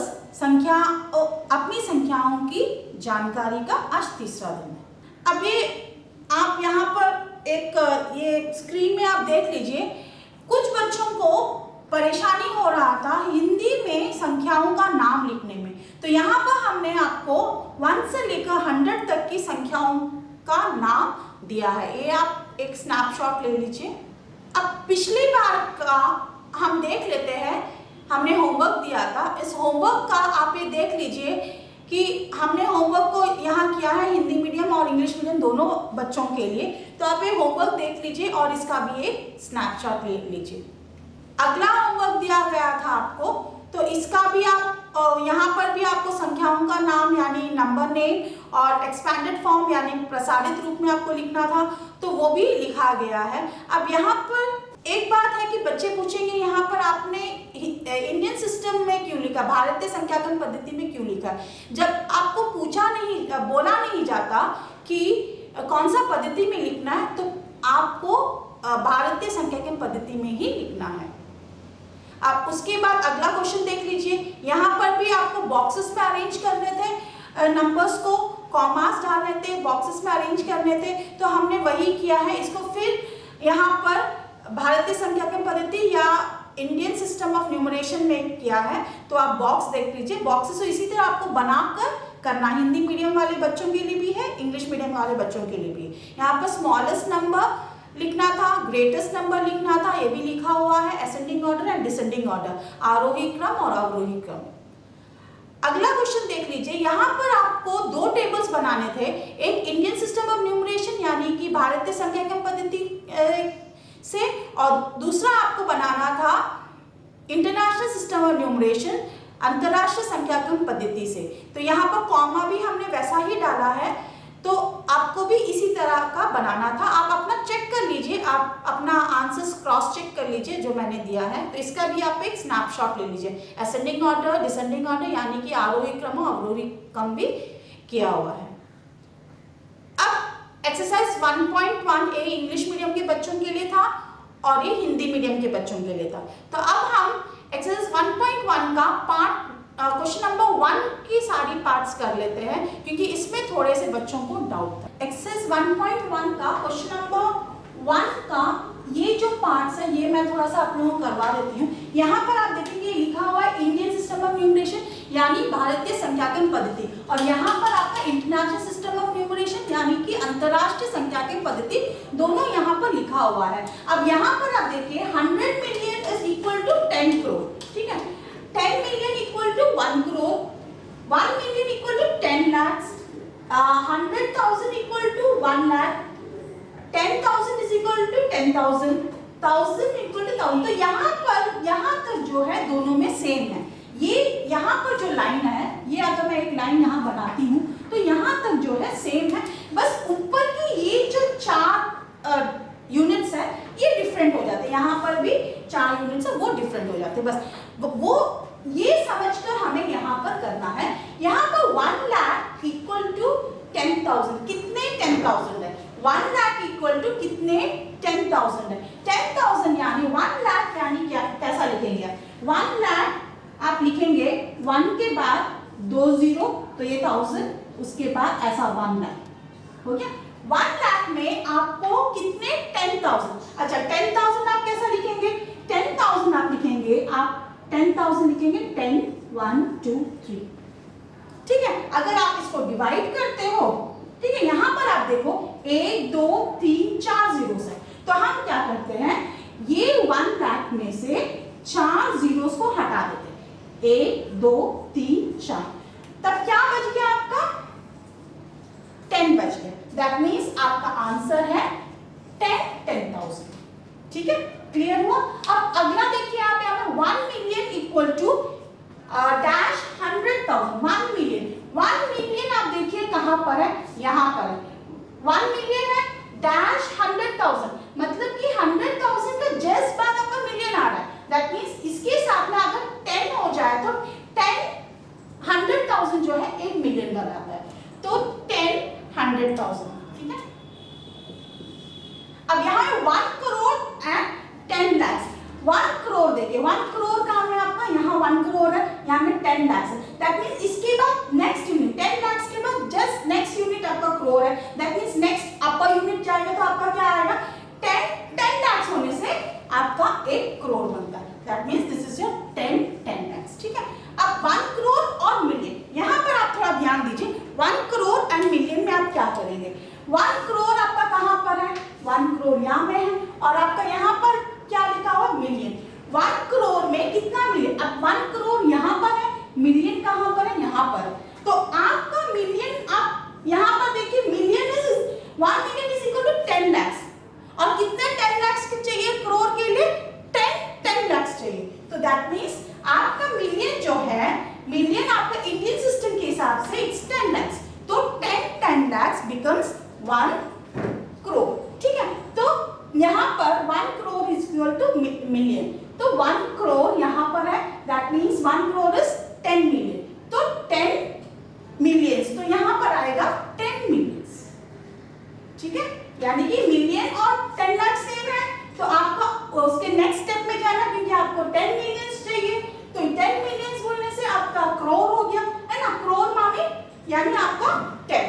Numbers संख्या अपनी संख्याओं की जानकारी का आज तीसरा दिन है। अब ये आप यहाँ पर एक ये स्क्रीन में आप देख लीजिए, कुछ बच्चों को परेशानी हो रहा था हिंदी में संख्याओं का नाम लिखने में। तो यहाँ पर हमने आपको 1 से लेकर 100 तक की संख्याओं का नाम दिया है। ये आप एक स्नैपशॉट ले लीजिए। अब पिछली बार का हम देख लेते हैं, हमने होमवर्क दिया था। इस होमवर्क का आप ये देख लीजिए कि हमने होमवर्क को यहाँ किया है हिंदी मीडियम और इंग्लिश मीडियम दोनों बच्चों के लिए। तो आप ये होमवर्क देख लीजिए और इसका भी एक स्नैपशॉट ले लीजिए। अगला होमवर्क दिया गया था आपको, तो इसका भी आप यहाँ पर भी आपको संख्याओं का नाम यानी नंबर नेम और एक्सपैंडेड फॉर्म यानी प्रसारित रूप में आपको लिखना था, तो वो भी लिखा गया है। अब यहाँ पर एक बात है कि बच्चे पूछेंगे यहाँ पर आपने इंडियन सिस्टम में क्यों लिखा, भारतीय संख्याकन पद्धति में क्यों लिखा। जब आपको बोला नहीं जाता कि कौन सा पद्धति में लिखना है, तो आपको भारतीय संख्याकन पद्धति में ही लिखना है। आप उसके बाद अगला क्वेश्चन देख लीजिए। यहाँ पर भी आपको बॉक्सेस में अरेंज करने थे, नंबर्स को कॉमास डालने थे, बॉक्सेस में अरेंज करने थे, तो हमने वही किया है। इसको फिर यहाँ पर भारतीय संख्याकन पद्धति या इंडियन सिस्टम ऑफ न्यूमरेशन में किया है, तो आप बॉक्स देख लीजिए। बॉक्सेस तो इसी तरह आपको बनाकर करना, हिंदी मीडियम वाले बच्चों के लिए भी है, इंग्लिश मीडियम वाले बच्चों के लिए भी है। यहाँ पर स्मॉलेस्ट नंबर लिखना था, ग्रेटेस्ट नंबर लिखना था, ये भी लिखा हुआ है। Ascending order and descending order, आरोही क्रम और अवरोही क्रम। अगला क्वेश्चन देख लीजिए। यहाँ पर आपको दो टेबल्स बनाने थे, एक इंडियन सिस्टम ऑफ न्यूमरेशन यानी कि भारतीय संख्याकन पद्धति से, और दूसरा आपको बनाना था इंटरनेशनल सिस्टम ऑफ न्यूमरेशन, अंतरराष्ट्रीय संख्याकन पद्धति से। तो यहाँ पर कॉमा भी हमने वैसा ही डाला है, तो आपको भी इसी तरह का बनाना था। आप अपना चेक कर लीजिए, आप अपना आंसर्स क्रॉस चेक कर लीजिए जो मैंने दिया है। तो इसका भी आप एक स्नैपशॉट ले लीजिए। असेंडिंग ऑर्डर, डिसेंडिंग ऑर्डर यानी कि आरोही क्रम और अवरोही क्रम भी किया हुआ है। अब एक्सरसाइज 1.1 ए इंग्लिश मीडियम के बच्चों के लिए था और ये हिंदी मीडियम के बच्चों के लिए था। तो अब हम एक्सरसाइज 1.1 का पार्ट क्वेश्चन नंबर 1 की सारी पार्ट्स कर लेते हैं, क्योंकि इसमें थोड़े से बच्चों को डाउट था। एक्सरसाइज 1.1 का क्वेश्चन नंबर 1 का ये जो पार्ट्स है ये मैं थोड़ा सा आप लोगों को करवा देती हूँ। यहाँ पर आप देखेंगे लिखा हुआ है इंडियन सिस्टम ऑफ न्यूमरेशन यानी भारतीय संख्याकन पद्धति, और यहाँ पर आपका इंटरनेशनल सिस्टम ऑफ न्यूमरेशन यानी कि अंतरराष्ट्रीय संख्याकन पद्धति, दोनों यहाँ पर लिखा हुआ है। अब यहाँ पर आप देखिए 100 million is equal to 10 crore, ठीक है। 10 million equal to 1 crore, 1 million equal to 10 lakhs, 100,000 equal to 1 lakh, 10,000 is equal to 10,000, 1000 equal to 1000। तो यहाँ तक जो है दोनों में सेम है। ये यहाँ पर जो लाइन है, ये अगर मैं एक लाइन यहाँ बनाती हूँ तो यहाँ तक जो है सेम है, बस ऊपर की ये जो 4 यूनिट्स है ये डिफरेंट हो जाते हैं। यहाँ पर भी 4 यूनिट्स है वो डिफरेंट हो जाते हैं, बस वो ये समझकर हमें यहाँ पर करना है। यहाँ पर 1 लाख इक्वल टू 10,000, कितने 10,000 है, 1 लाख इक्वल टू कितने 10,000 है। 10,000 यानी 1 लाख यानी क्या, कैसा लिखेंगे 1 लाख आप लिखेंगे 1 के बाद 2 0, तो ये 1000, उसके बाद ऐसा 1 लाख हो गया। 1 लाख में आपको कितने 10,000, अच्छा 10,000 आप कैसा लिखेंगे, 10,000 आप लिखेंगे, आप 10,000 लिखेंगे 10 1 2 3, ठीक है। अगर आप इसको डिवाइड करते हो, ठीक है, यहाँ पर आप देखो 1 2 3 4 जीरोस है, तो हम क्या करते हैं, ये 1 लाख में से 4 जीरोस को हटा देते हैं, 1 2 3 4, तब क्या बच गया आपका 10 बच गया। दैट मीन्स आपका आंसर है 10,000, ठीक है, क्लियर हुआ। अब अगला देखिए आप यहाँ पर 1 million equal to dash 100,000, 1 million आप देखिए कहां पर है, यहां पर है, 1 मिलियन है डैश 100,000, मतलब कि 100,000 का जस्ट बाद आपका मिलियन आ रहा है। दैट मीन्स इसके साथ में अगर 10 हो जाए तो 100,000 जो है 1 मिलियन बराबर है, तो 100,000, ठीक है। अब यहाँ 1 करोड़ एंड 10 lakhs, 1 करोड़ देखिए, 1 करोड़ का है आपका, यहाँ 1 करोड़ है, यहाँ में 10 10 लाख है। दैट मींस इसके बाद नेक्स्ट यूनिट 10 लाख के बाद जस्ट नेक्स्ट यूनिट आपका करोड़ है। That means next upper unit जाएगा तो आपका क्या आएगा 10 लाख होने से आपका 1 करोड़ बनता है। That means this is your 10 lakh. ठीक है, अब 1 करोड़ और मिलियन, यहाँ पर आप थोड़ा ध्यान दीजिए। 1 करोड़ एंड मिलियन में आप क्या करेंगे? 1 करोड़ आपका कहाँ पर है? 1 करोड़ यहाँ पे है और आपका यहाँ पर क्या लिखा हुआ? मिलियन। 1 करोड़ में कितना मिलियन? अब 1 करोड़ यहाँ पर है, मिलियन कहाँ पर है? यहाँ पर। तो आपका मिलियन आप यहाँ पर देखिए, million is 1 million is equal to 10 lakh और कितने 10 लाख चाहिए करोड़ के लिए? 10 लाख चाहिए। तो दैट मींस आपका मिलियन जो है, मिलियन आपका इंडियन सिस्टम के हिसाब से इट्स 10 लाख। तो 10 लाख बिकम्स 1 करोड़। ठीक है, तो यहाँ पर 1 crore is equal two million. तो 1 करोड़ यहाँ पर है, that means 1 crore is 10 million. तो 10 मिलियंस, तो यहाँ पर आएगा 10 मिलियंस। ठीक है, यानी कि मिलियन और 10 लाख सेम है, तो आपका उसके नेक्स्ट स्टेप में जाना, क्योंकि आपको 10 मिलियंस चाहिए। तो 10 मिलियंस बोलने से आपका करोड़ हो गया, है ना? करोड़ माने यानी आपका 10।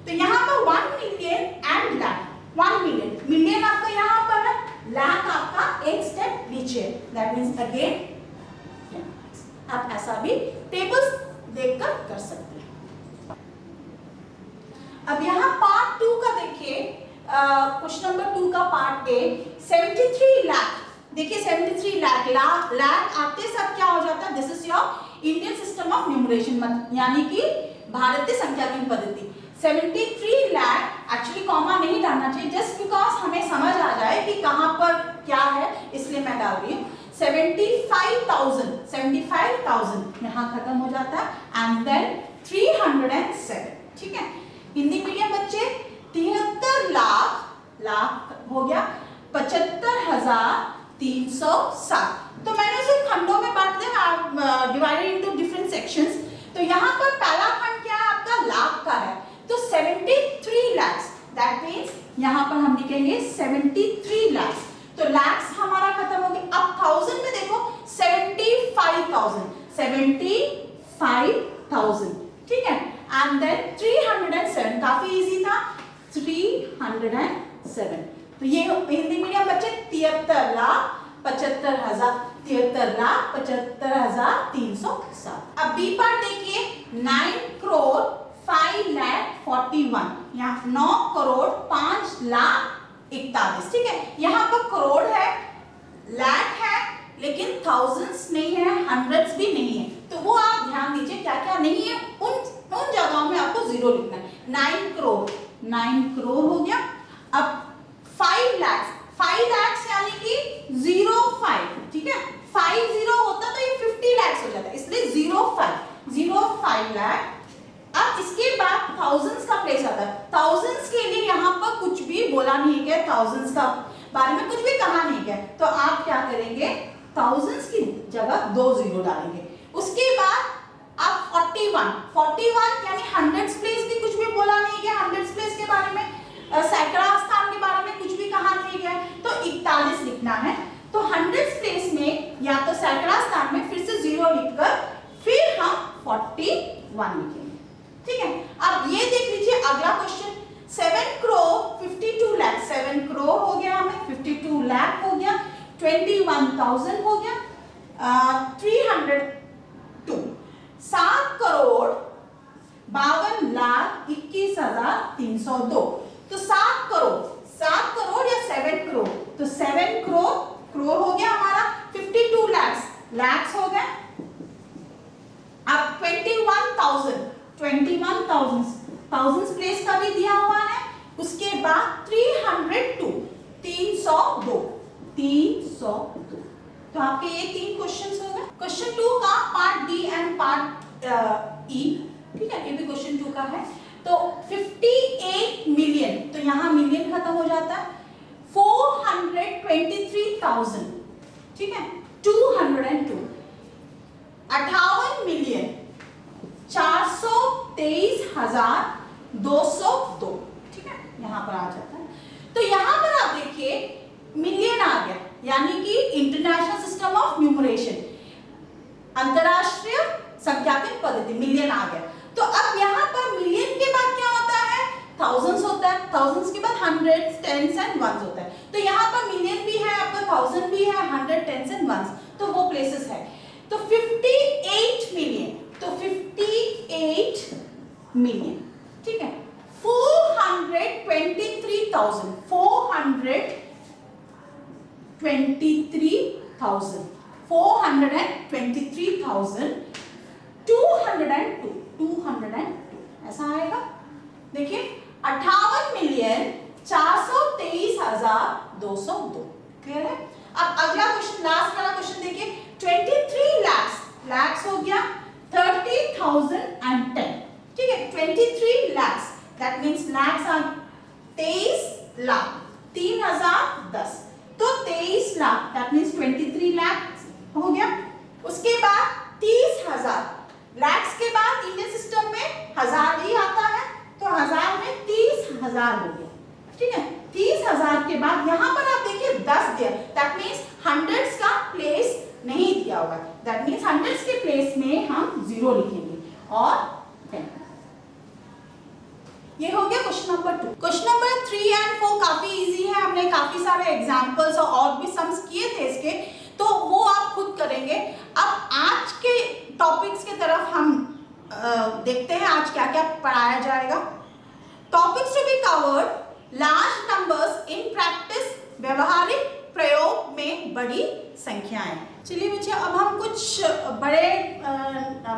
तो यहाँ पर 1 million and lakh, 1 million, million आपका यहाँ पर है, लाख आपका एक स्टेप नीचे। दैट मींस अगेन आप ऐसा भी टेबल्स देखकर कर सकते हैं। अब यहाँ पार्ट 2 का देखिए, क्वेश्चन नंबर 2 का पार्ट ए, 73 लाख। देखिए 73 लाख, लाख आते सब क्या हो जाता है? This is your Indian system of numeration, यानी कि भारतीय संख्याकीन पद्धति। 73 लाख एक्चुअली कॉमा नहीं डालना चाहिए, जस्ट बिकॉज हमें समझ आ जाए कि कहां पर क्या है, इसलिए मैं डाल रही हूँ। 75,000 यहाँ खत्म हो जाता है एंड देन 307। ठीक है, हिंदी मीडियम बच्चे 73 लाख हो गया 75,307। तो मैंने उसे खंडों में बांट दिया, डिवाइडेड इनटू डिफरेंट सेक्शंस। तो यहाँ पर पहला खंड क्या है? आपका लाख का है, तो 73 लाख, दैट मींस यहाँ पर हम लिखेंगे 73 लाख। तो लाख्स हमारा खत्म हो गया। अब 1000 में देखो 75,000, ठीक है, एंड देन 307, काफी इजी था, 307। तो ये हिंदी मीडियम बच्चे 73,75,307। अब बी पार्ट देखिए, 9 करोड़ 5,41, यहाँ 9 करोड़ 5,41। ठीक है, यहाँ पर करोड़ है, लाख है, लेकिन थाउजेंड्स नहीं है, हंड्रेड्स भी नहीं है। तो वो आप ध्यान दीजिए क्या क्या नहीं है, उन जगहों में आपको जीरो लिखना है। 9 करोड़ हो गया। अब 5 लाख यानी कि 05, ठीक है, 50 होता तो ये 50 लाख हो जाता, इसलिए 05 लाख। अब इसके बाद थाउजेंड्स का प्लेस आता है। थाउजेंड्स के लिए यहाँ पर कुछ भी बोला नहीं गया, थाउजेंड्स का बारे में कुछ भी कहा नहीं गया, तो आप क्या करेंगे? थाउजेंड्स की जगह 2 जीरो डालेंगे। उसके बाद आप 41 यानी हंड्रेड्स प्लेस भी कुछ भी बोला नहीं गया, हंड्रेड्स प्लेस के बारे में, सैकड़ा स्थान के बारे में कुछ भी कहा नहीं गया, तो 41 लिखना है। तो हंड्रेड्स प्लेस में या तो सैकड़ा स्थान में फिर से 0 लिखकर फिर हम 41 लिखेंगे। ठीक है, अब ये देख लीजिए अगला क्वेश्चन, 7 करोड़ 52 लाख, 7 करोड़ हो गया हमें, 52 लाख हो गया, 21,000 हो गया, 302, 7 करोड़ 52,21,302। तो 7 करोड़ या 7 करोड़, तो 7 करोड़ हो गया हमारा, 52 लाख हो गया। अब 21,000 थाउजेंड्स प्लेस का भी दिया हुआ है। उसके बाद 302 302। तो आपके ये 3 क्वेश्चंस हो गए। क्वेश्चन 2 का पार्ट डी एंड पार्ट ई, ठीक है, ये भी क्वेश्चन 2 का है। तो 58 मिलियन, तो यहाँ मिलियन खत्म हो जाता है, 423,000, ठीक है, 202, 58 मिलियन 423,202, ठीक है, यहाँ पर आ जाता है। तो यहाँ पर आप देखिए मिलियन आ गया, यानी कि इंटरनेशनल सिस्टम ऑफ न्यूमरेशन, अंतरराष्ट्रीय संख्या पद्धति, मिलियन आ गया। तो अब यहाँ पर मिलियन के बाद क्या होता है, थाउजेंड्स होता है, थाउजेंड्स के बाद हंड्रेड्स, टेंस एंड वंस होता है। तो यहाँ पर मिलियन भी है, आपका थाउजेंड भी है, हंड्रेड, टेंस एंड वंस, तो वो प्लेसेस है। तो 58 मिलियन, तो 58 मिलियन, ठीक है। 423,000, 423,000, 202, 202 ऐसा आएगा। देखिए 58,423,202, क्लियर है। अब अगला क्वेश्चन, लास्ट वाला क्वेश्चन देखिए, 23 lakhs, lakhs हो गया 30,010, ठीक है। 23 lakhs, that means lakhs are 23 lakh, 3010, तो 23 लाख, that means 23 lakhs हो गया। उसके बाद 30,000, lakhs के बाद इंडियन सिस्टम में हजार ही आता है, तो हजार में 30,000 हो गया, ठीक है। 30,000 के बाद यहाँ पर आप देखिए 10 दिया, दैट मीन्स हंड्रेड्स का प्लेस नहीं दिया होगा, दैट मीन्स हंड्रेड्स के प्लेस में हम 0 लिखेंगे और 10। ये हो गया question number 2। Question number 3 and 4 काफी इजी है, हमने काफी सारे एग्जांपल्स और भी सम्स किए थे इसके, तो वो आप खुद करेंगे। अब आज के टॉपिक्स की तरफ हम देखते हैं आज क्या क्या पढ़ाया जाएगा। Topics to be covered, large numbers in practice, व्यवहारिक प्रयोग में बड़ी संख्याएं। चलिए बच्चे, अब हम कुछ बड़े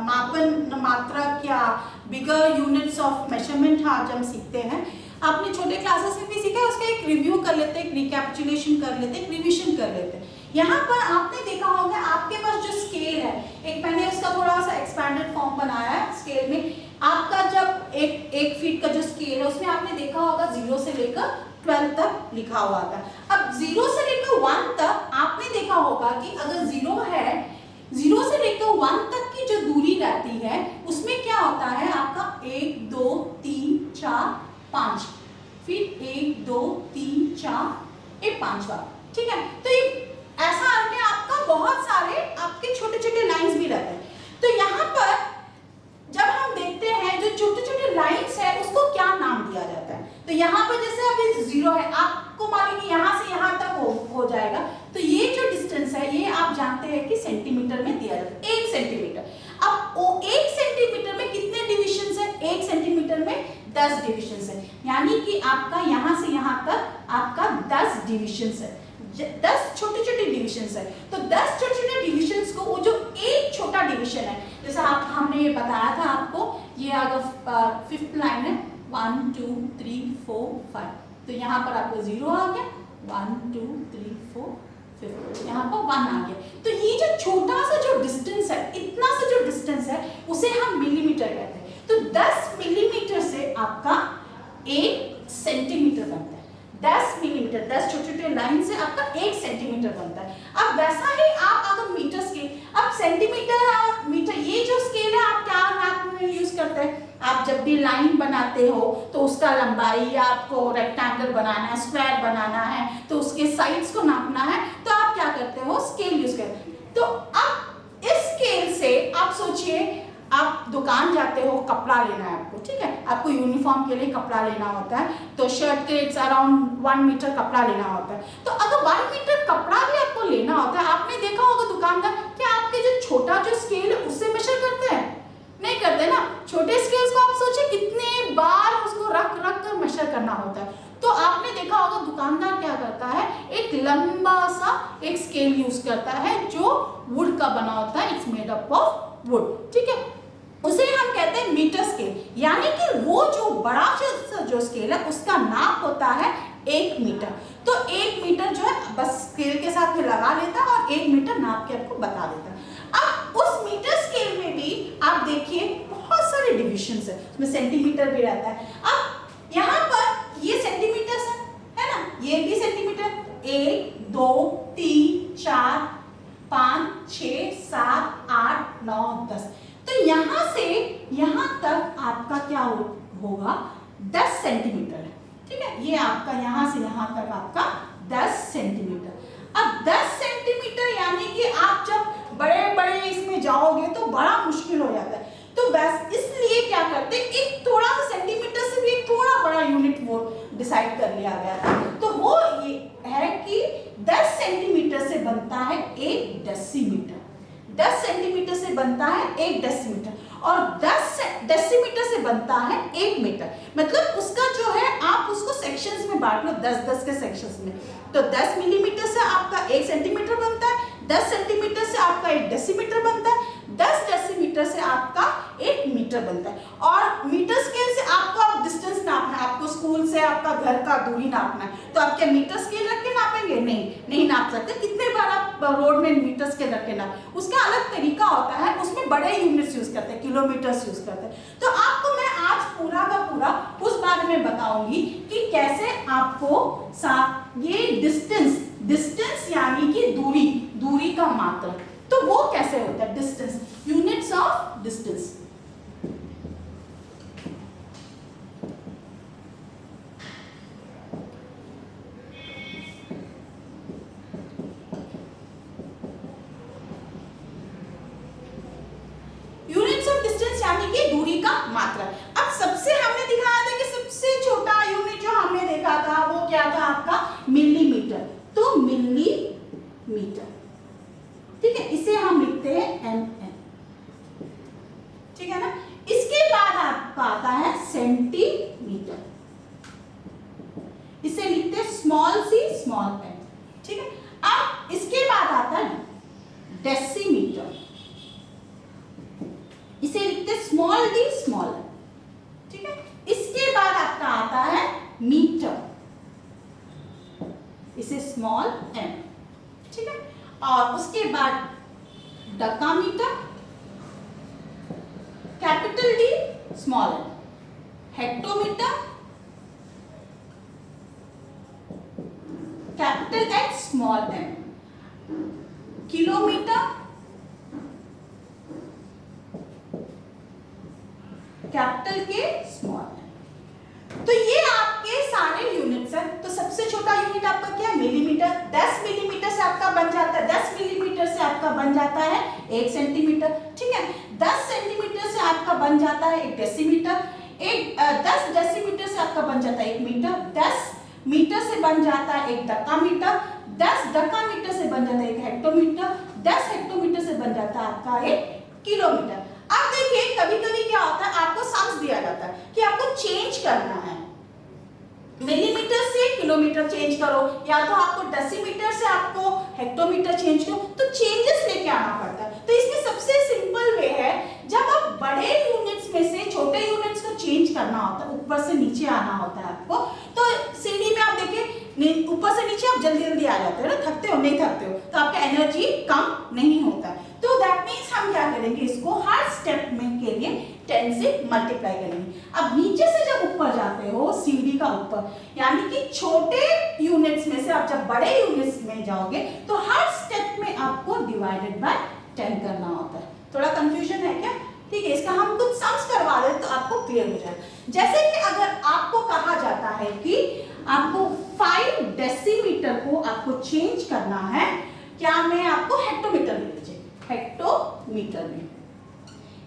मापन, मात्रक या बिगर यूनिट्स ऑफ मेजरमेंट आज हम सीखते हैं। आपने छोटे क्लासेस में भी सीखा है, उसका एक रिव्यू कर लेते हैं, एक रिकैपिचुलेशन कर लेते हैं, रिविजन कर लेते हैं। यहाँ पर आपने देखा होगा आपके पास जो स्केल है, एक मैंने उसका थोड़ा सा एक्सपैंडेड फॉर्म बनाया है। स्केल में आपका जब एक फीट का जो स्केल है उसमें आपने देखा होगा 0 से लेकर 12 तक लिखा हुआ था। अब 0 से लेकर 1 तक आपने देखा होगा कि अगर 0 है, 0 से लेकर 1 तक की जो दूरी रहती है उसमें क्या होता है आपका 1 2 3 4 5 फीट, 1 2 3 4 ये 5 बार, ठीक है। तो ये ऐसा है आपका बहुत सारे आपके छोटे छोटे लाइंस भी रहते हैं। तो यहाँ पर जब हम देखते हैं जो छोटे छोटे लाइंस है उसको क्या नाम दिया जाता है, तो यहाँ पर जैसे अभी 0 है, आपको मालूम है यहाँ से यहाँ तक हो जाएगा, तो ये जो डिस्टेंस है ये आप जानते हैं कि सेंटीमीटर में दिया जाता है, 1 सेंटीमीटर। अब 1 सेंटीमीटर में कितने डिविजन है, 1 सेंटीमीटर में 10 डिविजन है, यानी कि आपका यहाँ से यहाँ तक आपका 10 डिविजन है, 10 छोटे छोटे डिविजन है। तो 10 छोटे छोटे डिविजन को वो जो एक छोटा डिविजन है, जैसे हमने ये बताया था आपको, ये अगर 5th लाइन है 1 2 3 4 5, तो यहाँ पर आपको 0 आ गया, 1 2 3 4 5, यहाँ पर 1 आ गया। तो ये जो छोटा सा जो डिस्टेंस है, इतना सा जो डिस्टेंस है उसे हम मिलीमीटर कहते हैं। तो 10 मिलीमीटर से आपका 1 सेंटीमीटर बनता है, 10 मिलीमीटर, 10 छोटे छोटे लाइन से आपका 1 सेंटीमीटर बनता है। अब वैसा ही आप अगर मीटर स्केल, अब सेंटीमीटर और मीटर ये जो स्केल है आप क्या नाप में यूज करते हैं, आप जब भी लाइन बनाते हो तो उसका लंबाई, या आपको रेक्टेंगल बनाना है, स्क्वायर बनाना है, तो उसके साइड्स को नापना है, तो आप क्या करते हो, स्केल यूज करते हैं। तो अब इस स्केल से आप सोचिए, आप दुकान जाते हो, कपड़ा लेना है आपको, ठीक है, आपको यूनिफॉर्म के लिए कपड़ा लेना होता है, तो शर्ट के इट्स अराउंड 1 मीटर कपड़ा लेना होता है। तो अगर 1 मीटर कपड़ा भी आपको लेना होता है, आपने देखा होगा दुकानदार क्या आपके जो छोटा जो स्केल है उससे मेजर करते हैं, नहीं करते ना। छोटे स्केल्स को आप सोचिए कितने बार उसको रख कर मेजर करना होता है। तो आपने देखा होगा दुकानदार क्या करता है, एक लंबा सा एक स्केल यूज करता है जो वुड का बना होता है, it's made up of would, ठीक है, उसे हम कहते हैं मीटर स्केल। यानी कि वो जो बड़ा जो स्केल है उसका नाप होता है 1 मीटर। तो 1 मीटर जो है बस स्केल के साथ में लगा लेता है और 1 मीटर नाप के आपको बता देता है। अब उस मीटर स्केल में भी आप देखिए बहुत सारे डिविजन है, उसमें सेंटीमीटर भी रहता है। अब यहाँ पर ये सेंटीमीटर है ना, ये भी सेंटीमीटर, 1 2 3 4 5 6 7 8 9 10, तो यहाँ से यहाँ तक आपका क्या होगा, 10 सेंटीमीटर है, ठीक है। ये आपका यहाँ से यहाँ तक आपका 10 सेंटीमीटर। अब 10 सेंटीमीटर यानी कि आप जब बड़े बड़े इसमें जाओगे तो बड़ा मुश्किल हो जाता है। तो बनता है 1 डेसीमीटर, और 10 डेसीमीटर से बनता है 1 मीटर। मतलब उसका जो है आप उसको सेक्शंस में बांट लो, 10-10 के सेक्शंस में। तो 10 मिलीमीटर से आपका 1 सेंटीमीटर बनता है, 10 सेंटीमीटर से आपका 1 डेसीमीटर बनता है, 10 डेसीमीटर से आपका 1 मीटर बनता है। और मीटर स्केल से आपको अब डिस्टेंस नापना है, आपको स्कूल से आपका घर का दूरी नापना है, तो आप क्या मीटर स्केल रख के नापेंगे? नहीं नाप सकते। कितने बार आप रोड में मीटर स्केल रख के नाप, उसका अलग तरीका होता है, उसमें बड़े यूनिट्स यूज करते हैं, किलोमीटर्स यूज करते हैं। तो आपको मैं आज पूरा का पूरा उस बारे में बताऊंगी कि कैसे आपको ये डिस्टेंस यानी कि दूरी का मात्रा, तो वो कैसे होता है, distance, units of distance. Units of distance यानी कि दूरी का मात्रा। अब सबसे हमने दिखाया था कि सबसे छोटा यूनिट जो हमने देखा था वो क्या था आपका मिलीमीटर। तो मिलीमीटर, ठीक है, इसे हम लिखते हैं mm, ठीक है ना। इसके बाद आपका आता है सेंटीमीटर, इसे लिखते हैं स्मॉल सी स्मॉल m, ठीक है। अब इसके बाद आता है डेसीमीटर, इसे लिखते हैं स्मॉल डी स्मॉल, ठीक है। इसके बाद आपका आता है मीटर, इसे स्मॉल m, ठीक है। और उसके बाद decimetre, capital D small m, hectometre, capital H small m, kilometre, capital के स्मॉल m। तो ये आपके सारे यूनिट्स हैं। तो सबसे छोटा यूनिट आपका क्या है, मिलीमीटर। 10 मिलीमीटर से आपका बन जाता है, 10 मिलीमीटर से आपका बन जाता है 1 सेंटीमीटर, ठीक है। 10 सेंटीमीटर से आपका बन जाता है 1 डेसीमीटर, 10 डेसीमीटर से आपका बन जाता है 1 मीटर, 10 मीटर से बन जाता है 1 डेकामीटर, 10 डेकामीटर से बन जाता है 1 हेक्टोमीटर, 10 हेक्टोमीटर से बन जाता है आपका 1 किलोमीटर। अब देखिए कभी कभी क्या होता है, आपको सम्स दिया जाता है कि आपको चेंज करना है, मिलीमीटर से किलोमीटर चेंज करो, या तो आपको डेसीमीटर से आपको हेक्टोमीटर चेंज करो, तो चेंजेस लेके आना पड़ता है। तो इसमें सबसे सिंपल वे है, जब आप बड़े यूनिट्स में से छोटे यूनिट्स को चेंज करना होता है, ऊपर से नीचे आना होता है आपको। तो सीढ़ी में आप देखिए ऊपर से नीचे आप जल्दी जल्दी आ जाते हो ना, थकते हो नहीं थकते हो, तो आपका एनर्जी कम नहीं होता है। तो दैट मीन्स हम क्या करेंगे, इसको हर स्टेप में के लिए 10 से मल्टीप्लाई करेंगे। अब नीचे से जब ऊपर जाते हो सीढ़ी का ऊपर, यानी कि छोटे यूनिट्स में से आप जब बड़े यूनिट्स में जाओगे, तो हर स्टेप में आपको डिवाइडेड बाय 10 करना होता है। थोड़ा कंफ्यूजन है क्या? ठीक है, इसका हम कुछ सम्स करवा दें तो आपको क्लियर हो जाएगा। जैसे कि अगर आपको कहा जाता है कि आपको 5 डेसीमीटर को आपको चेंज करना है, क्या मैं आपको हेक्टोमीटर ले लीजिए, हेक्टोमीटर में,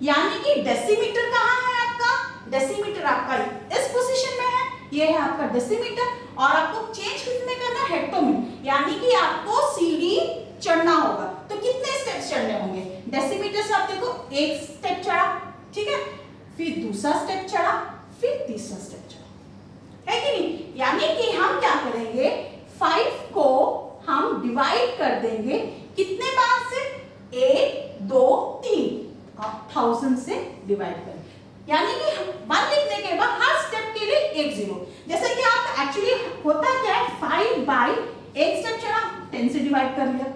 यानी कि डेसीमीटर कहाँ है आपका, डेसीमीटर आपका इस पोजीशन में है, ये है आपका डेसीमीटर, और आपको चेंज कितने करना है, हेक्टोमीटर, यानी कि आपको सीढ़ी चढ़ना होगा। तो कितने स्टेप्स चढ़ने होंगे, डेसीमीटर से आप देखो 1 स्टेप चढ़ा, ठीक है, फिर दूसरा स्टेप चढ़ा, फिर तीसरा स्टेप चढ़ा, है कि नहीं। यानी कि हम क्या करेंगे, 5 को हम डिवाइड कर देंगे कितने बार से, 1 2 3, 1000 से डिवाइड करें, यानी कि 1 लिखने के बाद हर स्टेप के लिए 1 0। जैसे कि आप एक्चुअली होता क्या है, 5 बाई 1 स्टेप चढ़ा 10 से डिवाइड कर लिया,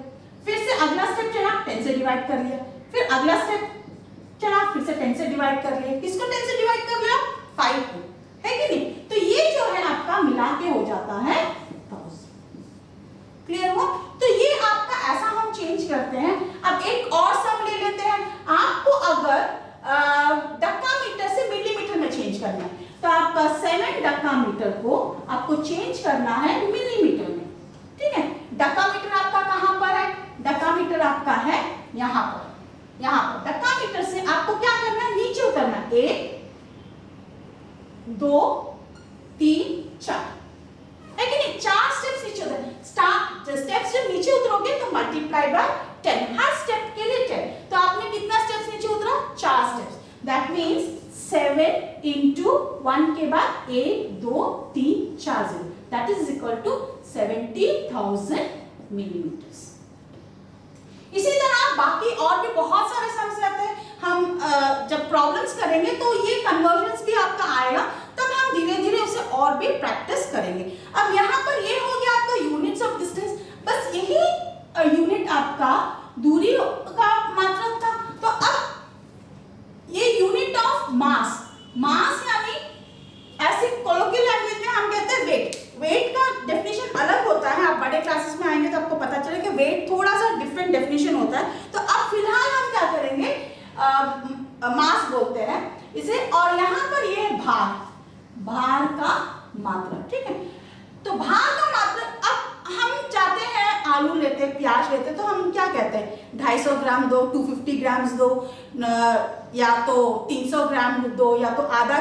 फिर से अगला स्टेप चढ़ा 10 से डिवाइड कर लिया, फिर अगला स्टेप चढ़ा फिर से 10 से डिवाइड कर लिया। किसको 10 से डिवाइड कर लिया, 5 को, है कि नहीं। तो ये जो है आपका मिला के हो जाता है 1000। क्लियर हुआ। तो ये आपका ऐसा हम चेंज करते हैं। अब एक और सम ले लेते हैं। आपको अगर डेकामीटर से मिलीमीटर में चेंज करना है, तो आपका 7 डेकामीटर को आपको चेंज करना है मिलीमीटर में, ठीक है। डेकामीटर आपका कहां पर है, डेकामीटर आपका है यहां पर, यहां पर। डेकामीटर से आपको क्या करना है, नीचे उतरना, 1 2 3 4, है कि नहीं, 4 स्टेप्स नीचे उतर। स्टेप्स जब नीचे उतरोगे तो मल्टीप्लाई बाय 10, हर स्टेप के लिए 10। तो आपने कितना स्टेप्स मीन्स 7 into 1 के बाद 1 2 3 4 0, that is equal to 70,000 millimetres. इसी तरह बाकी और भी बहुत सारे सम्स रहते हैं। हम जब प्रॉब्लम्स करेंगे तो ये कन्वर्जन्स भी आपका आएगा, तब हम धीरे धीरे उसे और भी प्रैक्टिस करेंगे। अब यहाँ पर ये हो गया आपका यूनिट्स ऑफ डिस्टेंस, बस यही यूनिट आपका दूरी का मात्रक था। तो अब ये यूनिट ऑफ मास, मास यानी ऐसे कोलोकियल लैंग्वेज में हम कहते हैं वेट। वेट का डेफिनेशन अलग होता है, आप बड़े क्लासेस में आएंगे तो आपको पता चलेगा कि वेट थोड़ा सा डिफरेंट डेफिनेशन होता है। तो अब फिलहाल हम क्या करेंगे, मास बोलते हैं इसे, और यहाँ पर ये भार, भार का मात्रक, ठीक है। तो भार का मात्रक, अब हम चाहते हैं आलू लेते हैं, प्याज लेते हैं, तो हम क्या कहते हैं 250 ग्राम दो, 250 ग्राम्स दो, या तो 300 ग्राम दो, या तो आधा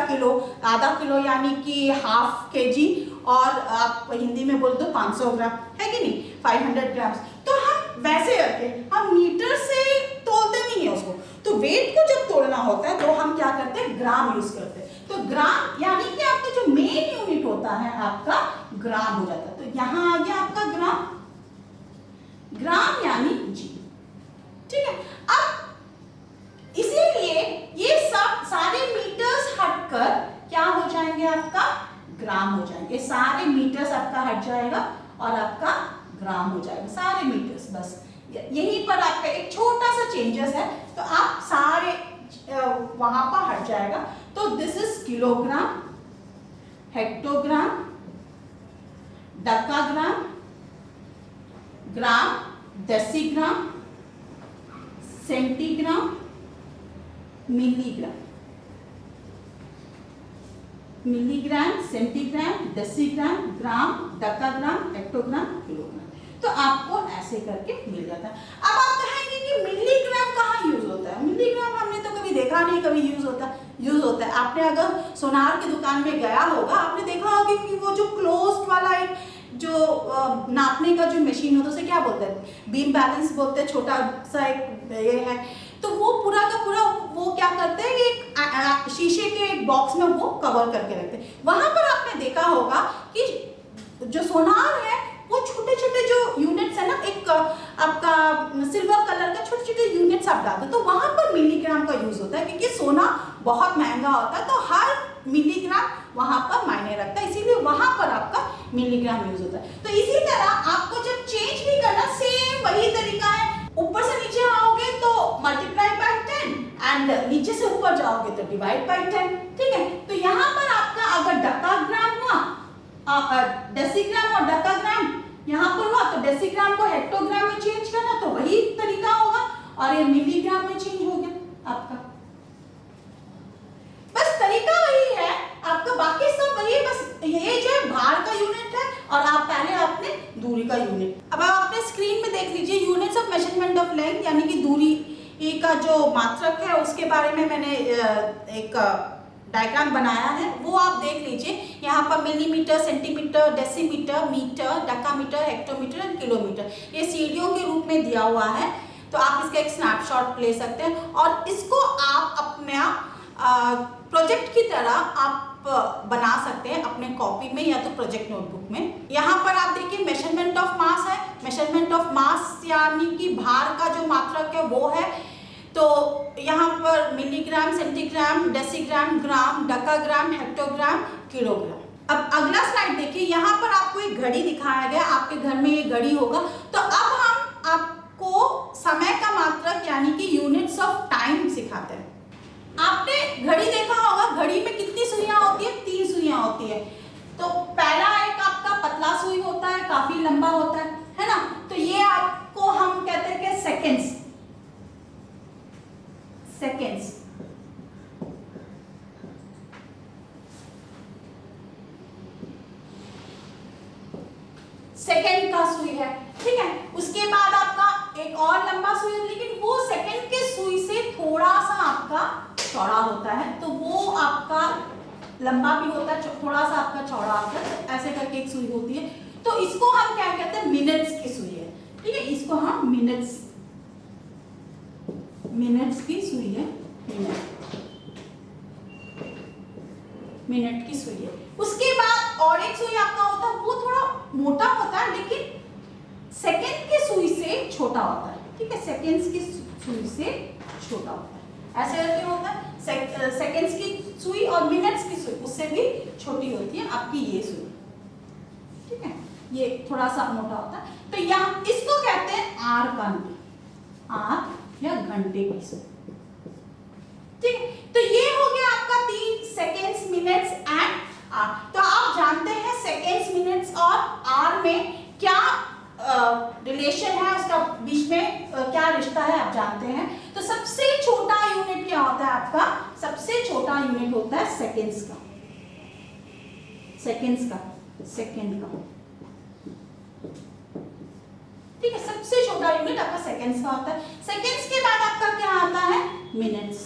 किलो यानी कि हाफ केजी, और आप हिंदी में बोल दो 500 ग्राम, है कि नहीं, 500 ग्राम्स। तो हम वैसे करके हम मीटर से तोलते नहीं है उसको, तो वेट को जब तोलना होता है तो हम क्या करते हैं, ग्राम यूज करते हैं। तो ग्राम यानी कि आपका जो मेन यूनिट होता है आपका ग्राम हो जाता है। तो यहाँ आ गया आपका ग्राम, ग्राम यानी जी, ठीक है। अब इसीलिए ये सब सारे मीटर्स हटकर क्या हो जाएंगे, आपका ग्राम हो जाएंगे। सारे मीटर्स आपका हट जाएगा और आपका ग्राम हो जाएगा, सारे मीटर्स। बस यहीं पर आपका एक छोटा सा चेंजेस है, तो आप सारे वहां पर हट जाएगा। तो this is kilogram, hectogram, decagram, gram, decigram, centigram, milligram, milligram, centigram, decigram, gram, decagram, hectogram, kilogram. तो आपको ऐसे करके मिल जाता है। अब आप कहेंगे कि मिलीग्राम कहाँ यूज होता है, मिलीग्राम हमने तो कभी देखा नहीं, कभी यूज होता है। आपने अगर सोनार की दुकान में गया होगा, आपने देखा होगा कि वो जो क्लोज्ड वाला एक जो नापने का जो मशीन होता है, उसे क्या बोलते हैं, बीम बैलेंस बोलते हैं, छोटा सा एक ये है। तो वो पूरा का पूरा वो क्या करते हैं, एक शीशे के एक बॉक्स में वो कवर करके रखते हैं। वहां पर आपने देखा होगा कि जो सोनार है वो छोटे छोटे जो यूनिट्स है ना, एक आपका सिल्वर कलर का छोटे छोटे यूनिट्स आप डालते हैं, तो वहां पर मिलीग्राम का यूज होता है, क्योंकि सोना बहुत महंगा होता है, तो हर मिलीग्राम वहां पर मायने रखता है, इसीलिए वहां पर आपका मिलीग्राम यूज होता है। तो इसी तरह आपको जब चेंज नहीं करना, सेम वही तरीका है, ऊपर से नीचे आओगे तो मल्टीप्लाई बाय 10 एंड नीचे से ऊपर जाओगे तो डिवाइड बाय 10, ठीक है। तो यहाँ पर आपका अगर डेकाग्राम हुआ, डेसीग्राम और डेकाग्राम यहाँ पर हुआ, तो डेसीग्राम को हेक्टोग्राम में चेंज करना, तो वही तरीका होगा, और ये मिलीग्राम में चेंज हो गया आपका। बस तरीका वही है आपका, बाकी सब वही, बस ये जो है भार का यूनिट है, और आप पहले आपने दूरी का यूनिट। अब आप अपने स्क्रीन में देख लीजिए, units of measurement of length यानी कि दूरी का जो मात्रक है, उसके बारे में मैंने एक डायग्राम बनाया है, वो आप देख लीजिए। यहाँ पर millimetre, centimetre, decimetre, metre, decametre, hectometre and kilometre, ये सीढ़ियों के रूप में दिया हुआ है। तो आप इसका एक स्नैपशॉट ले सकते हैं, और इसको आप अपना प्रोजेक्ट की तरह आप बना सकते हैं अपने कॉपी में या तो प्रोजेक्ट नोटबुक में। यहाँ पर आप देखिए मेजरमेंट ऑफ मास है, मेजरमेंट ऑफ मास यानी कि भार का जो मात्रक है वो है। तो यहाँ पर मिलीग्राम, सेंटीग्राम, डेसीग्राम, ग्राम, डेकाग्राम, हेक्टोग्राम, किलोग्राम। अब अगला स्लाइड देखिए, यहाँ पर आपको एक घड़ी दिखाया गया, आपके घर में ये घड़ी होगा। तो अब हम आपको समय का मात्रक यानी कि यूनिट्स ऑफ टाइम सिखाते हैं। आपने घड़ी देखा होगा, घड़ी में कितनी सुइयां होती है, 3 सुइयां होती है। तो पहला एक आपका पतला सुई होता है, काफी लंबा होता है ना। तो ये आपको हम कहते हैं कि सेकेंड्स, सेकेंड का सुई है, ठीक है। उसके बाद आपका एक और लंबा सुई है, लेकिन वो सेकेंड के सुई से थोड़ा सा आपका चौड़ा होता है, तो वो आपका लंबा भी होता है, थोड़ा सा आपका चौड़ा होता है, ऐसे करके एक सुई होती है। तो इसको हम क्या कहते हैं, मिनट्स की सुई है, ठीक है। इसको हम मिनट्स की सुई है, मिनट। मिनट की सुई है। उसके बाद और एक सुई आपका होता है, वो थोड़ा मोटा होता है लेकिन सेकेंड की सुई से छोटा होता है, ठीक है, सेकेंड्स की सुई से छोटा होता है। ऐसे करके होता है, सेकेंड्स की सुई और मिनट्स की सुई उससे भी छोटी होती है आपकी ये सुई, ठीक है, ये थोड़ा सा मोटा होता है। तो यहाँ इसको कहते हैं आर का अंक, आर या घंटे की सुई, ठीक है। तो ये हो गया आपका 3 सेकेंड्स, मिनट्स एंड आर। तो आप जानते हैं सेकेंड्स, मिनट्स और आर में क्या रिलेशन है, उसका बीच में क्या रिश्ता है आप जानते हैं। तो सबसे छोटा यूनिट क्या होता है आपका, सबसे छोटा यूनिट होता है सेकेंड्स का, सेकेंड्स का, सेकेंड का, ठीक है, सबसे छोटा यूनिट आपका सेकेंड्स का होता है। सेकेंड्स के बाद आपका क्या आता है, मिनट्स।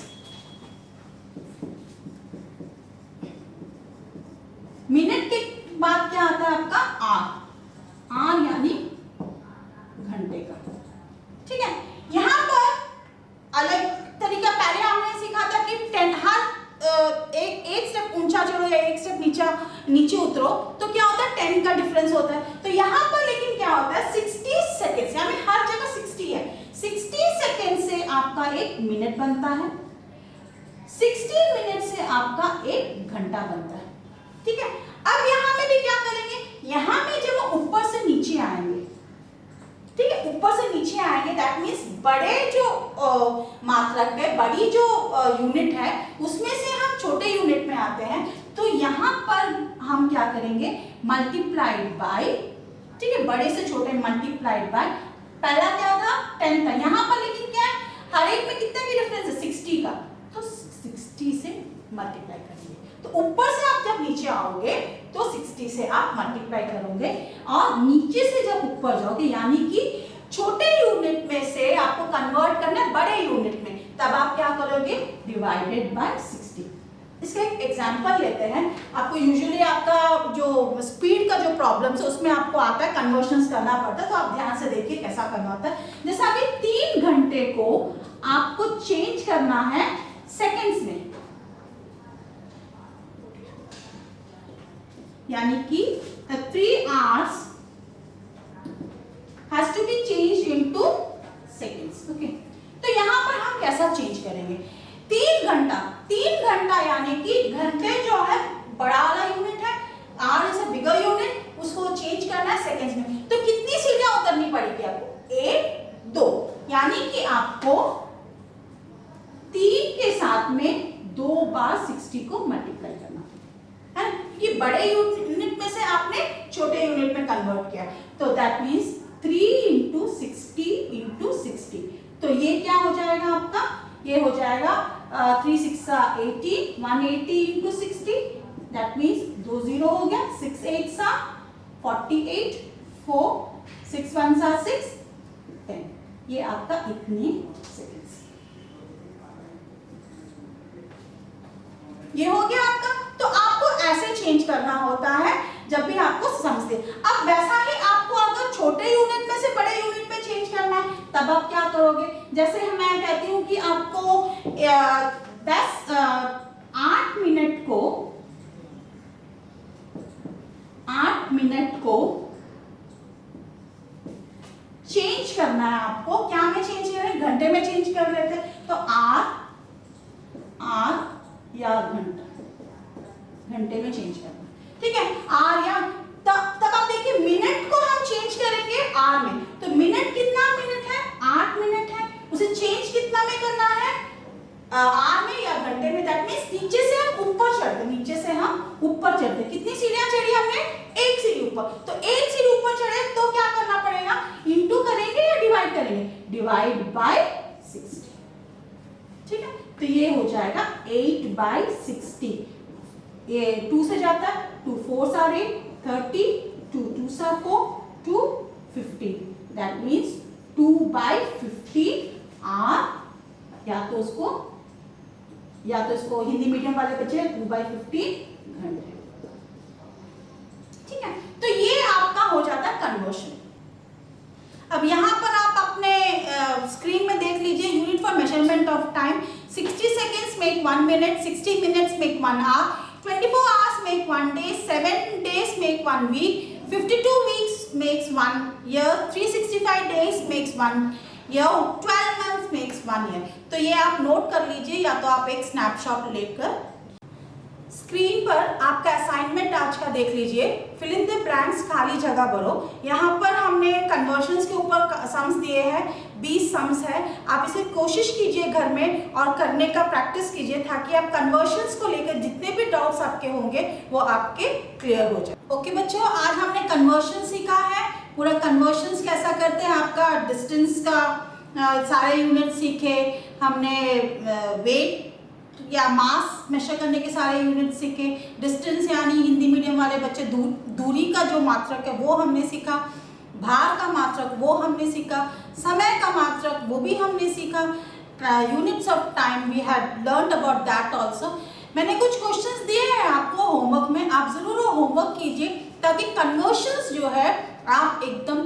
मिनट के बाद क्या आता है आपका आर, आर यानी घंटे का, ठीक है। यहां पर अलग तरीका, पहले हमने सीखा था कि 10 हर एक स्टेप ऊंचा चढ़ो या एक स्टेप नीचे उतरो तो क्या होता है 10 का डिफरेंस होता है। तो यहां पर लेकिन क्या होता है 60 सेकेंड, यानी हर जगह 60 है, 60 सेकेंड से आपका एक मिनट बनता है, 60 मिनट से आपका एक घंटा बनता है, ठीक है। अब यहां में भी क्या करेंगे, यहां में जब हम ऊपर से नीचे आएंगे, ठीक है, ऊपर से नीचे आएंगे, दैट मींस बड़े जो मात्रक है, बड़ी जो यूनिट है उसमें से हम छोटे यूनिट में आते हैं। तो यहाँ पर हम क्या करेंगे, मल्टीप्लाइड बाय, ठीक है, बड़े से छोटे मल्टीप्लाइड बाय, पहला क्या था 10 था, यहाँ पर लेकिन क्या है हर एक में कितना की डिफरेंस है 60 का, तो 60 से मल्टीप्लाई करेंगे। तो ऊपर से आप जब नीचे आओगे तो 60 से आप मल्टीप्लाई करोगे और नीचे से जब ऊपर जाओगे यानी कि छोटे यूनिट में से आपको कन्वर्ट करना है बड़े यूनिट में, तब आप क्या करोगे, डिवाइडेड बाय 60। इसका एक एग्जांपल लेते हैं। आपको यूजुअली आपका जो स्पीड का जो प्रॉब्लम्स है उसमें आपको आता है कन्वर्शंस करना पड़ता है, तो आप ध्यान से देखिए कैसा करना होता है। जैसे अभी 3 घंटे को आपको चेंज करना है सेकेंड्स में, यानी कि 3 hours has to be changed into seconds, okay. तो यहां पर हम कैसा चेंज करेंगे, 3 घंटा यानी कि घंटे जो है बड़ा वाला यूनिट है, or is a bigger unit, उसको चेंज करना है सेकंड्स में। तो कितनी सीढ़ियां उतरनी पड़ेगी आपको, 1 2, यानी कि आपको 3 के साथ में 2 बार 60 को मल्टीप्लाई करना है, कि बड़े यूनिट में से आपने छोटे यूनिट में कन्वर्ट किया, तो दैट मींस 3 into 60 into 60। तो ये क्या हो जाएगा आपका, ये हो जाएगा 3 6 80, 180 into 60, दैट मींस 2 0 हो गया, 6 8 48, 4 6 1 6 10, ये आपका इतने सेकंड्स, ये हो गया आपका। तो आपको ऐसे चेंज करना होता है जब भी आपको समझते। अब वैसा ही आपको अगर छोटे यूनिट में से बड़े यूनिट में चेंज करना है तब आप क्या करोगे, जैसे मैं कहती हूँ कि आपको 8 मिनट को चेंज करना है आपको, क्या में चेंज कर रहे हैं, घंटे में चेंज कर रहे थे, तो आर या घंटे में चेंज करना, ठीक है, आर या तब आप देखिए मिनट को हम चेंज करेंगे आर में, तो मिनट कितना मिनट है, 8 मिनट है, उसे चेंज कितना में करना है, आर में या घंटे में, दैट मींस नीचे से हम ऊपर चढ़ते, नीचे से हम ऊपर चढ़ते, कितनी सीढ़ियां चढ़ी हमने, 1 सीढ़ी ऊपर, तो 1 सीढ़ी ऊपर चढ़े तो क्या करना पड़ेगा, इनटू करेंगे या डिवाइड करेंगे, डिवाइड बाय 60, ठीक है। तो ये हो जाएगा 8 by 60, ये 2 से जाता है, 2 4 are 8, 30, 2 2 are 4, 2 50, that means 2 by 50 are, या तो इसको हिंदी मीडियम वाले बच्चे 2 by 50 घंटे, ठीक है। तो ये आपका हो जाता है कन्वर्शन। अब यहाँ पर आप अपने स्क्रीन में देख लीजिए, unit for measurement of time, 60 seconds make 1 minute, 60 minutes make 1 hour, 24 hours make 1 day, 7 days make 1 week, 52 weeks makes 1 year, 365 days makes 1 year, 12 months makes 1 year। तो ये आप नोट कर लीजिए, या तो आप एक स्नैपशॉट लेकर स्क्रीन पर आपका असाइनमेंट आज का देख लीजिए। फिल इन द ब्लैंक्स, खाली जगह भरो। यहाँ पर हमने कन्वर्शंस के ऊपर सम्स दिए हैं, 20 सम्स है। आप इसे कोशिश कीजिए घर में और करने का प्रैक्टिस कीजिए, ताकि आप कन्वर्शंस को लेकर जितने भी डाउट्स आपके होंगे वो आपके क्लियर हो जाए। ओके बच्चों, आज हमने कन्वर्शन सीखा है। पूरा कन्वर्शंस कैसा करते हैं, आपका डिस्टेंस का सारे यूनिट सीखे हमने, वेट या मास मेजर करने के सारे यूनिट सीखे, डिस्टेंस यानी हिंदी मीडियम वाले बच्चे दूरी का जो मात्रक है वो हमने सीखा, भार का मात्रक वो हमने सीखा, समय का मात्रक वो भी हमने सीखा, units of time we had learned about that also. मैंने कुछ क्वेश्चंस दिए हैं आपको होमवर्क में, आप जरूर होमवर्क कीजिए, ताकि कन्वर्शंस जो है आप एकदम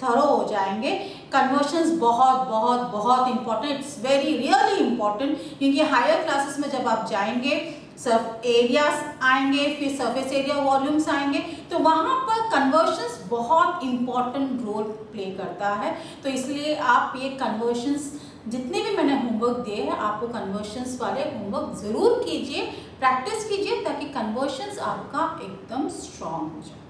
थरो हो जाएंगे। कन्वर्शंस बहुत बहुत बहुत important, it's very really important, क्योंकि हायर क्लासेस में जब आप जाएंगे सब एरियाज आएंगे, फिर सरफेस एरिया वॉल्यूम्स आएंगे, तो वहाँ पर कन्वर्शंस बहुत इंपॉर्टेंट रोल प्ले करता है। तो इसलिए आप ये कन्वर्शंस जितने भी मैंने होमवर्क दिए हैं, आपको कन्वर्शंस वाले होमवर्क ज़रूर कीजिए, प्रैक्टिस कीजिए, ताकि कन्वर्शंस आपका एकदम स्ट्रॉन्ग हो जाए।